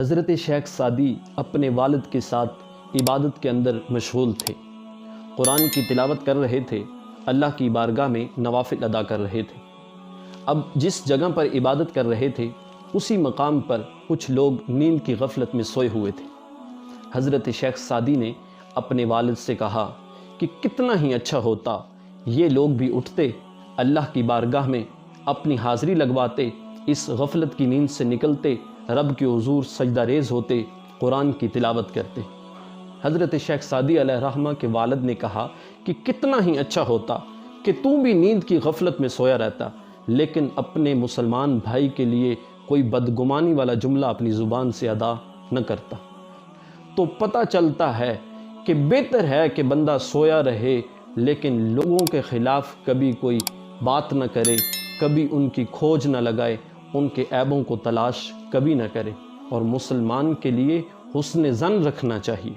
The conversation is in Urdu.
حضرت شیخ سعدی اپنے والد کے ساتھ عبادت کے اندر مشغول تھے، قرآن کی تلاوت کر رہے تھے، اللہ کی بارگاہ میں نوافل ادا کر رہے تھے۔ اب جس جگہ پر عبادت کر رہے تھے اسی مقام پر کچھ لوگ نیند کی غفلت میں سوئے ہوئے تھے۔ حضرت شیخ سعدی نے اپنے والد سے کہا کہ کتنا ہی اچھا ہوتا یہ لوگ بھی اٹھتے، اللہ کی بارگاہ میں اپنی حاضری لگواتے، اس غفلت کی نیند سے نکلتے، رب کے حضور سجدہ ریز ہوتے، قرآن کی تلاوت کرتے۔ حضرت شیخ سعدی علیہ الرحمہ کے والد نے کہا کہ کتنا ہی اچھا ہوتا کہ تو بھی نیند کی غفلت میں سویا رہتا، لیکن اپنے مسلمان بھائی کے لیے کوئی بدگمانی والا جملہ اپنی زبان سے ادا نہ کرتا۔ تو پتہ چلتا ہے کہ بہتر ہے کہ بندہ سویا رہے لیکن لوگوں کے خلاف کبھی کوئی بات نہ کرے، کبھی ان کی کھوج نہ لگائے، ان کے عیبوں کو تلاش کبھی نہ کرے، اور مسلمان کے لیے حسن ظن رکھنا چاہیے۔